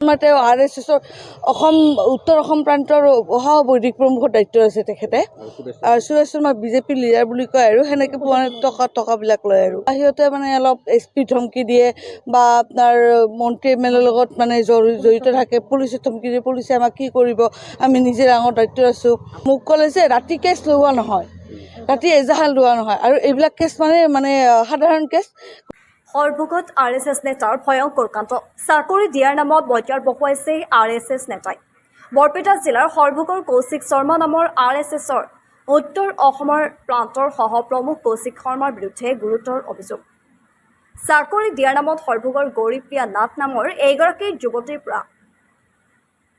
তেওঁ RSSৰ উত্তৰ অসম প্ৰান্তৰ অহা বৈদিক প্ৰমুখৰ দায়িত্ব আছে তেখেতে। আৰু সুৰেশ শৰ্মা বিজেপি লিডাৰ বুলি কয় আৰু সেনেকৈ টকাবিলাক লয় আৰু সিহঁতে মানে অলপ SP ধমকি দিয়ে বা আপোনাৰ মন্ত্ৰী MLAৰ লগত মানে জড়িত থাকে, পুলিচে ধমকি দিয়ে, পুলিচে আমাক কি কৰিব, আমি নিজে ডাঙৰ দায়িত্ব আছোঁ। মোক ক'লে যে ৰাতি কেছ লোৱা নহয়, ৰাতি এজাহাল লোৱা নহয়, আৰু এইবিলাক কেছ মানে সাধাৰণ কেছ। সৰভোগত RSS নেতাৰ ভয়ংকৰ কাণ্ড, চাকৰি দিয়াৰ নামত বৈতাৰ বহুৱাইছে RSS নেতাই। বৰপেটা জিলাৰ সৰভোগৰ কৌশিক শৰ্মা নামৰ RSSৰ উত্তৰ অসমৰ প্ৰান্তৰ সহপ্ৰমুখ কৌশিক শৰ্মাৰ বিৰুদ্ধে গুৰুতৰ অভিযোগ। চাকৰি দিয়াৰ নামত সৰভোগৰ গৌৰীপ্ৰিয়া নাথ নামৰ এইগৰাকী যুৱতীৰ পৰা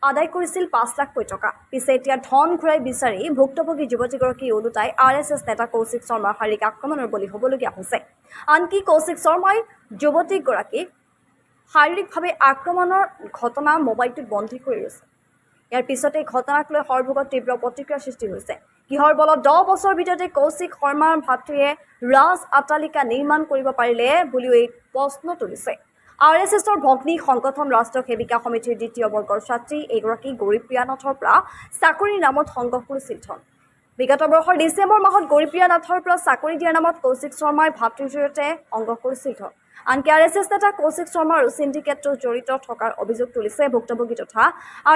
আদায় কৰিছিল 5 লাখকৈ টকা। পিছে এতিয়া ধন ঘূৰাই বিচাৰি ভুক্তভোগী যুৱতীগৰাকী ওলোটাই RSS নেতা কৌশিক শৰ্মাৰ শাৰীৰিক আক্ৰমণৰ বলি হ'বলগীয়া হৈছে। আনকি কৌশিক শৰ্মাই যুৱতীগৰাকীক শাৰীৰিকভাৱে আক্ৰমণৰ ঘটনা মোবাইলটোত বন্দী কৰি ৰৈছে। ইয়াৰ পিছতে ঘটনাক লৈ সৰভোগত তীব্ৰ প্ৰতিক্ৰিয়াৰ সৃষ্টি হৈছে। কিহৰ বলত 10 বছৰ ভিতৰতে কৌশিক শৰ্মাৰ ভাতৃয়ে ৰাজ আটালিকা নিৰ্মাণ কৰিব পাৰিলে বুলিও এই প্ৰশ্ন তুলিছে। RSSৰ ভগ্নী সংগঠন ৰাষ্ট্ৰীয় সেৱিকা সমিতিৰ 2য় বৰ্গৰ ছাত্ৰী এইগৰাকী গৌৰীপ্ৰিয়া নাথৰ পৰা চাকৰিৰ নামত সংগ্ৰহ কৰিছিল ধন। বিগত বৰ্ষৰ ডিচেম্বৰ মাহত গৌৰীপ্ৰিয়া নাথৰ পৰা চাকৰি দিয়াৰ নামত কৌশিক শৰ্মাই ভাতৃৰ জৰিয়তে সংগ্ৰহ কৰিছিল ধন। আনকি RSS নেতা কৌশিক শৰ্মা আৰু চিণ্ডিকেটটো জড়িত থকাৰ অভিযোগ তুলিছে ভুক্তভোগী তথা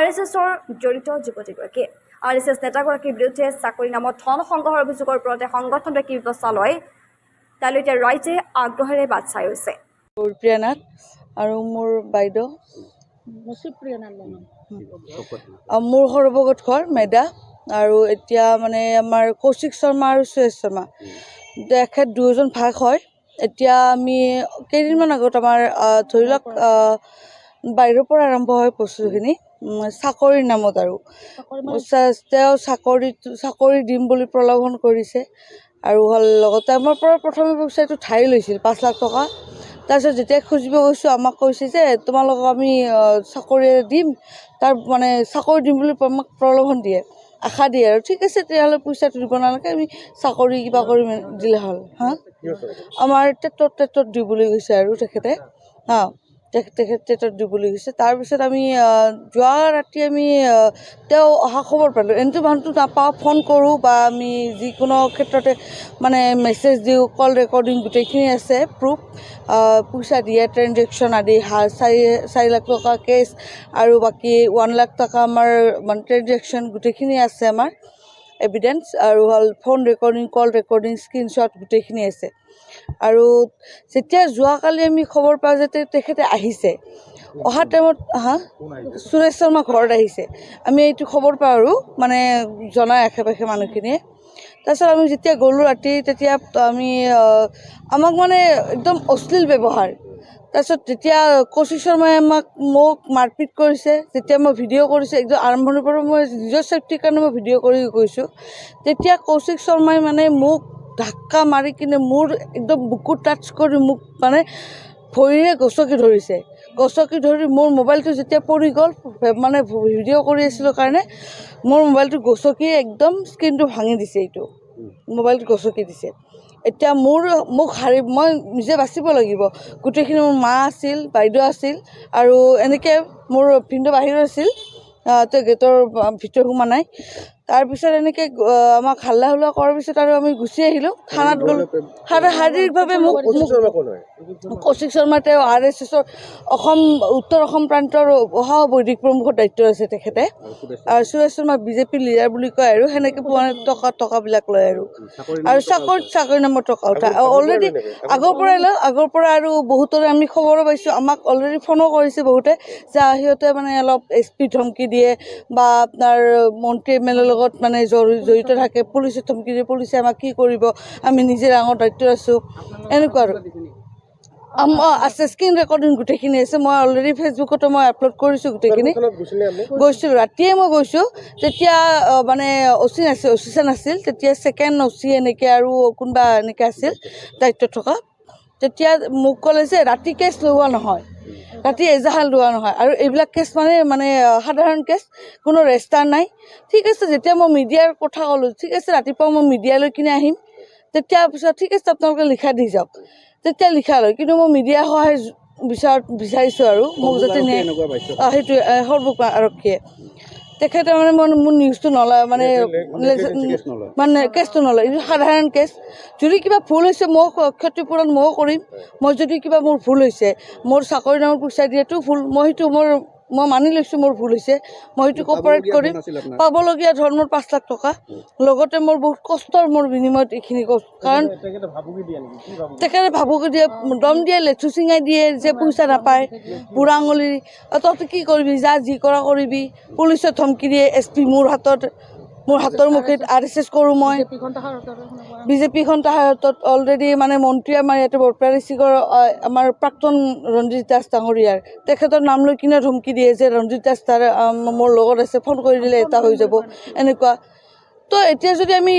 RSSৰ জড়িত যুৱতীগৰাকীয়ে। RSS নেতাগৰাকীৰ বিৰুদ্ধে চাকৰিৰ নামত ধন সংগ্ৰহৰ অভিযোগৰ ওপৰতে সংগঠনটোৱে কি ব্যৱস্থা লয় তালৈ এতিয়া ৰাইজে আগ্ৰহেৰে বাট চাই ৰৈছে। গৌৰীপ্ৰিয়া নাথ আৰু মোৰ বাইদেউ মোৰ সৰভোগত ঘৰ মেদা, আৰু এতিয়া মানে আমাৰ কৌশিক শৰ্মা আৰু সুৰেশ শৰ্মা তেখেত দুয়োজন ভাগ হয়। এতিয়া আমি কেইদিনমান আগত আমাৰ ধৰি লওক বাহিৰৰ পৰা আৰম্ভ হয় বস্তুখিনি চাকৰিৰ নামত, আৰু তেওঁ চাকৰি দিম বুলি প্ৰলোভন কৰিছে, আৰু লগতে আমাৰ পৰা প্ৰথমে পইচাটো ধাৰে লৈছিল 5 লাখ টকা। তাৰপিছত যেতিয়া খুজিব গৈছোঁ আমাক কৈছে যে তোমালোকক আমি চাকৰি দিম, তাৰ মানে চাকৰি দিম বুলি আমাক প্ৰলোভন দিয়ে, আশা দিয়ে, আৰু ঠিক আছে তেতিয়াহ'লে পইচাটো দিব নালাগে, আমি চাকৰি কিবা কৰি দিলে হ'ল। আমাৰ টেটত দিওঁ বুলি কৈছে আৰু তেখেতে টেটত দিওঁ বুলি কৈছে। তাৰপিছত আমি যোৱা ৰাতি আমি তেওঁ অহা খবৰ পালোঁ, এনেটো মানুহটো নাপাওঁ, ফোন কৰোঁ বা আমি যিকোনো ক্ষেত্ৰতে মানে মেছেজ দিওঁ, কল ৰেকৰ্ডিং গোটেইখিনি আছে, প্ৰুফ, পইচা দিয়া ট্ৰেনজেকশ্যন আদি 4 লাখ টকা কেছ আৰু বাকী 1 লাখ টকা আমাৰ মানে ট্ৰেনজেকশ্যন গোটেইখিনি আছে আমাৰ এভিডেঞ্চ, আৰু ফোন ৰেকৰ্ডিং, কল ৰেকৰ্ডিং, স্ক্ৰীনশ্বট গোটেইখিনি আছে। আৰু যেতিয়া যোৱাকালি আমি খবৰ পাওঁ যে তেখেতে আহিছে, অহা টাইমত সুৰেশ শৰ্মা ঘৰত আহিছে, আমি এইটো খবৰ পাওঁ আৰু মানে জনাই আশে পাশে মানুহখিনিয়ে। তাৰপিছত আমি যেতিয়া গ'লোঁ ৰাতি, তেতিয়া আমি আমাক মানে একদম অশ্লীল ব্যৱহাৰ। তাৰপিছত যেতিয়া কৌশিক শৰ্মাই মোক মাৰপিট কৰিছে, যেতিয়া মই ভিডিঅ' কৰিছোঁ, একদম আৰম্ভণিৰ পৰা মই নিজৰ ছেফটিৰ কাৰণে মই ভিডিঅ' কৰি গৈছোঁ, তেতিয়া কৌশিক শৰ্মাই মানে মোক ধাক্কা মাৰি কিনে মোৰ একদম বুকু টাচ কৰি মোক মানে ভৰিৰে গচকি ধৰিছে, গচকি ধৰি মোৰ মোবাইলটো যেতিয়া পৰি গ'ল, মানে ভিডিঅ' কৰি আছিলোঁ কাৰণে মোৰ মোবাইলটো গচকি একদম স্ক্ৰীনটো ভাঙি দিছে, এইটো মোবাইলটো গচকি দিছে। এতিয়া মোক মই নিজে বাচিব লাগিব, গোটেইখিনি মোৰ মা আছিল, বাইদেউ আছিল, আৰু এনেকৈ মোৰ ভিনদেউ বাহিৰত আছিল, তেওঁ গেটৰ ভিতৰত সোমোৱা নাই। তাৰপিছত এনেকৈ আমাক হাল্লা হোল্লা কৰাৰ পিছত আৰু আমি গুচি আহিলোঁ, থানাত গ'লোঁ। শাৰীৰিকভাৱে মোক কৌশিক শৰ্মা তেওঁ RSSৰ উত্তৰ অসম প্ৰান্তৰ অহা বৈদিক প্ৰমুখৰ দায়িত্ব আছে তেখেতে। আৰু সুৰেশ শৰ্মা বিজেপি লিডাৰ বুলি কয় আৰু সেনেকৈ টকাবিলাক লয় আৰু চাকৰি নামৰ টকা উঠা অলৰেডি আগৰ পৰা আৰু বহুতৰে আমি খবৰো পাইছোঁ, আমাক অলৰেডি ফোনো কৰিছে বহুতে যে সিহঁতে মানে অলপ SP ধমকি দিয়ে বা আপোনাৰ মন্ত্ৰী MLAৰ লগত মানে জড়িত থাকে, পুলিচে ধমকি দিয়ে, পুলিচে আমাক কি কৰিব, আমি নিজে ডাঙৰ দায়িত্ব আছোঁ, এনেকুৱা আৰু আছে স্ক্ৰীন ৰেকৰ্ডিং গোটেইখিনি আছে। মই অলৰেডি ফেচবুকতো মই আপলোড কৰিছোঁ গোটেইখিনি। গৈছিলোঁ, ৰাতিয়ে মই গৈছোঁ, তেতিয়া মানে OC নাছিল, তেতিয়া ছেকেণ্ড OC এনেকৈ আৰু কোনোবা এনেকৈ আছিল দায়িত্বত থকা। তেতিয়া মোক ক'লে যে ৰাতি কেছ লোৱা নহয়, ৰাতি এজাহাল লোৱা নহয়, আৰু এইবিলাক কেছ মানে সাধাৰণ কেছ, কোনো ৰেজিষ্টাৰ নাই। ঠিক আছে, যেতিয়া মই মিডিয়াৰ কথা ক'লোঁ, ঠিক আছে ৰাতিপুৱা মই মিডিয়ালৈ কিনে আহিম, তেতিয়া পিছত ঠিক আছে আপোনালোকে লিখা দি যাওক, তেতিয়া লিখা লয়, কিন্তু মই মিডিয়াৰ সহায় বিচাৰিছোঁ আৰু মোক যাতে সেইটোৱে সৰ্বক আৰক্ষীয়ে তেখেতে মানে মোৰ নিউজটো নলয় মানে কেছটো নলয়। এইটো সাধাৰণ কেছ। যদি কিবা ভুল হৈছে মই ক্ষতিপূৰণ ময়ো কৰিম। মই যদি কিবা মোৰ ভুল হৈছে, মোৰ চাকৰি নামত পইচা দিয়াটো ভুল, মই মানি লৈছোঁ মোৰ ভুল হৈছে, মই সেইটো কপাৰেট কৰিম। পাবলগীয়া ধন মোৰ 5 লাখ টকা, লগতে মোৰ বহুত কষ্টৰ মোৰ বিনিময়ত এইখিনি কাৰণ তেখেতে ভাবুকি দিয়ে, দম দিয়ে, লেঠু চিঙাই দিয়ে যে পইচা নাপায়, বুঢ়া আঙুলি তহঁতে কি কৰিবি, যা যি কৰা কৰিবি, পুলিচত ধমকি দিয়ে। SP মোৰ হাতৰ মুঠিত RSS কৰোঁ মই। বিজেপিখন তাহাৰ হাতত অলৰেডি মানে মন্ত্ৰী আমাৰ ইয়াতে বৰপেটা ডিষ্ট্ৰিক্টৰ আমাৰ প্ৰাক্তন ৰঞ্জিত দাস ডাঙৰীয়াৰ তেখেতৰ নাম লৈ কিনে ধমকি দিয়ে যে ৰঞ্জিত দাস তাৰ মোৰ লগত আছে, ফোন কৰি দিলে এটা হৈ যাব এনেকুৱা। তো এতিয়া যদি আমি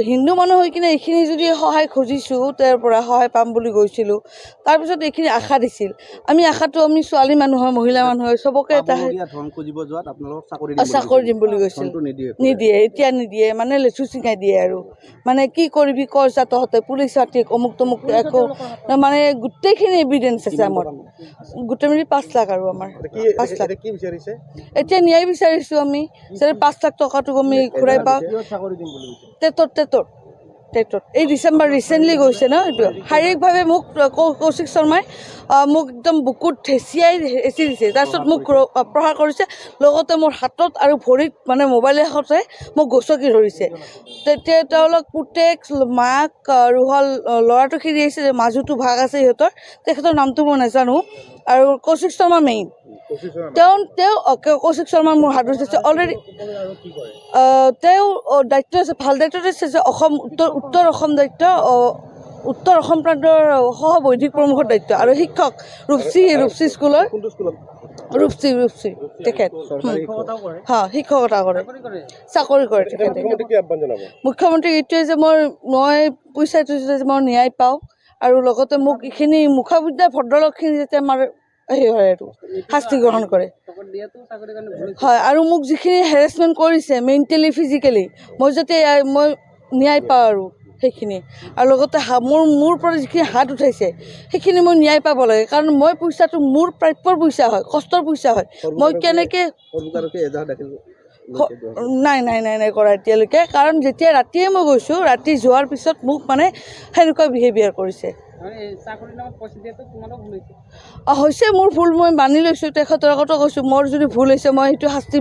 হিন্দু মানুহ হৈ কিনে এইখিনি যদি সহায় খুজিছোঁ, তেওঁৰ পৰা সহায় পাম বুলি গৈছিলোঁ, তাৰপিছত এইখিনি আশা দিছিল। আমি ছোৱালী মানুহ হয়, মহিলা মানুহ হয়, চবকে এটা চাকৰি দিম বুলি কৈছিল। নিদিয়ে, এতিয়া নিদিয়ে, মানে লেচু চিঙাই দিয়ে আৰু মানে কি কৰিবি কৰ যা তহঁতে, পুলিচ হাতীক অমুক তমুক একো মানে গোটেইখিনি এভিডেঞ্চ আছে আমাৰ। গোটেই মিলি 5 লাখ আৰু আমাৰ 5 লাখ। এতিয়া ন্যায় বিচাৰিছোঁ আমি যে 5 লাখ টকাটোক আমি ঘূৰাই পাওঁ। টেটত এই ডিচেম্বৰ ৰিচেণ্টলি গৈছে ন, এইটো শাৰীৰিকভাৱে মোক কৌশিক শৰ্মাই মোক একদম বুকুত হেঁচি দিছে, তাৰপিছত মোক প্ৰহাৰ কৰিছে, লগতে মোৰ হাতত আৰু ভৰিত মানে মোবাইল এখনতে মোক গচকি ধৰিছে। তেতিয়া তেওঁলোক পুতেক মাক আৰু হ'ল ল'ৰাটো খেলি আহিছে, মাজুটো ভাগ আছে সিহঁতৰ, তেখেতৰ নামটো মই নাজানো। আৰু কৌশিক শৰ্মা মেইন কৌশিক শৰ্মা মোৰ হাত ধৰিছে অলৰেডি। তেওঁ দায়িত্ব আছে, ভাল দায়িত্বত আছে যে উত্তৰ অসম দায়িত্ব, উত্তৰ অসম প্ৰান্তৰ সহ বৈদিক প্ৰমুখৰ দায়িত্ব, আৰু শিক্ষক ৰূপসী স্কুলৰ ৰূপসী তেখেত শিক্ষকতা কৰে, চাকৰি কৰে তেখেতে। মুখ্যমন্ত্ৰীক এইটোৱে যে মই পইচাটো যে মই ন্যায় পাওঁ, আৰু লগতে মোক এইখিনি মুখাবিদ্যা ভদ্ৰলোকখিনি যাতে আমাৰ হয় আৰু শাস্তি গ্ৰহণ কৰে। হয়, আৰু মোক যিখিনি হেৰেছমেণ্ট কৰিছে মেণ্টেলি ফিজিকেলি, মই যাতে মই ন্যায় পাওঁ আৰু সেইখিনি, আৰু লগতে মোৰ পৰা যিখিনি হাত উঠাইছে সেইখিনি মই ন্যায় পাব লাগে। কাৰণ মই পইচাটো মোৰ প্ৰাপ্যৰ পইচা হয়, কষ্টৰ পইচা হয়। মই কেনেকৈ নাই কৰা এতিয়ালৈকে, কাৰণ যেতিয়া ৰাতিয়ে মই গৈছোঁ, ৰাতি যোৱাৰ পিছত মোক মানে সেনেকুৱা বিহেভিয়াৰ কৰিছে। হৈছে মোৰ ভুল, মই মানি লৈছোঁ, তেখেতৰ আগতো কৈছোঁ মোৰ যদি ভুল হৈছে মই সেইটো শাস্তি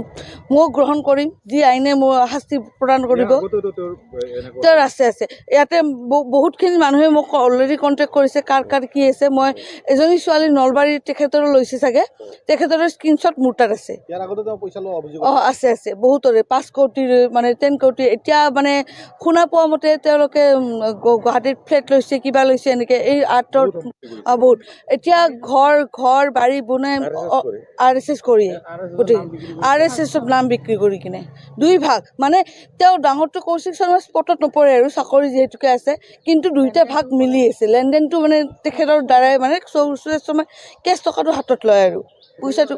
ময়ো গ্ৰহণ কৰিম, যি আইনে মোৰ শাস্তি প্ৰদান কৰিব। তেওঁৰ আছে ইয়াতে বহুতখিনি মানুহে মোক অলৰেডি কণ্টেক্ট কৰিছে, কাৰ কি আছে। মই এজনী ছোৱালী নলবাৰীৰ, তেখেতৰো লৈছে চাগে, তেখেতৰ স্ক্ৰীনশ্বট মোৰ তাত আছে। আছে বহুতৰে 5 কোটিৰ মানে 10 কোটি। এতিয়া মানে শুনা পোৱা মতে তেওঁলোকে গুৱাহাটীত ফ্লেট লৈছে, কিবা লৈছে এনেকৈ, এই আৰ্টৰ বহুত। এতিয়া ঘৰ বাৰী বনাই RSS কৰিয়ে গোটেই RSSত নাম বিক্ৰী কৰি কিনে 2 ভাগ, মানে তেওঁ ডাঙৰটো কৌশিক শৰ্মা স্পটত নপৰে আৰু চাকৰি যিহেতুকে আছে, কিন্তু 2টা ভাগ মিলি আছে। লেনদেনটো মানে তেখেতৰ দ্বাৰাই মানে কৌশিক শৰ্মাই কেছ টকাটো হাতত লয় আৰু পইচাটো।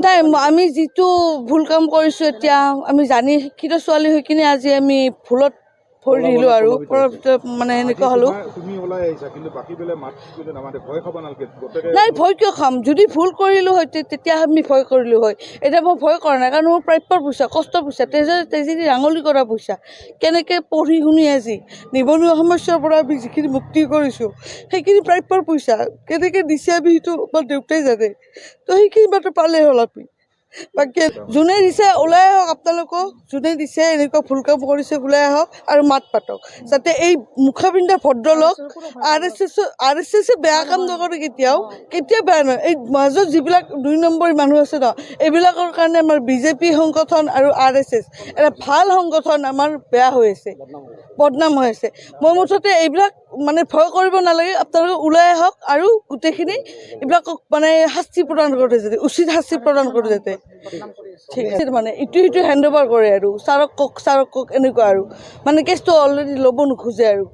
নাই, আমি যিটো ভুল কাম কৰিছোঁ, এতিয়া আমি জানি শিক্ষিত ছোৱালী হৈ কিনে আজি আমি ভুলত ভৰি দিলোঁ আৰু মানে এনেকুৱা হ'লোঁ। নাই, ভয় কিয় খাম? যদি ভুল কৰিলোঁ হয় তেতিয়া আমি ভয় কৰিলোঁ হয়। এতিয়া মই ভয় কৰা নাই, কাৰণ মোৰ প্ৰাপ্যৰ পইচা, কষ্টৰ পইচা, তেজেদি ৰাঙলি কৰা পইচা। কেনেকৈ পঢ়ি শুনি আজি নিবনুৱা সমস্যাৰ পৰা আমি যিখিনি মুক্তি কৰিছোঁ, সেইখিনি প্ৰাপ্যৰ পইচা কেনেকৈ দিছে আমি সেইটো আমাৰ দেউতাই জানে। তো সেইখিনি মাত্ৰ পালে হ'ল আমি। বাকী যোনে দিছে ওলাই আহক, আপোনালোকক যোনে দিছে এনেকুৱা ভুল কাম কৰিছে ওলাই আহক আৰু মাত পাতক, যাতে এই মুখাপিন্ধা ভদ্ৰলোক RSSে বেয়া কাম নকৰে কেতিয়াও বেয়া নহয়। এই মাজত যিবিলাক 2 নম্বৰী মানুহ আছে ন, এইবিলাকৰ কাৰণে আমাৰ বিজেপি সংগঠন আৰু RSS এটা ভাল সংগঠন আমাৰ বেয়া হৈ আছে, বদনাম হৈ আছে। মই মুঠতে এইবিলাক মানে ভয় কৰিব নালাগে, আপোনালোকে ওলাই আহক আৰু গোটেইখিনি এইবিলাকক মানে শাস্তি প্ৰদান কৰে, যাতে উচিত শাস্তি প্ৰদান কৰে যাতে। ঠিক আছে, মানে ইটো হেণ্ড অভাৰ কৰে আৰু ছাৰক কওক এনেকুৱা আৰু মানে কেছটো অলৰেডি ল'ব নোখোজে আৰু।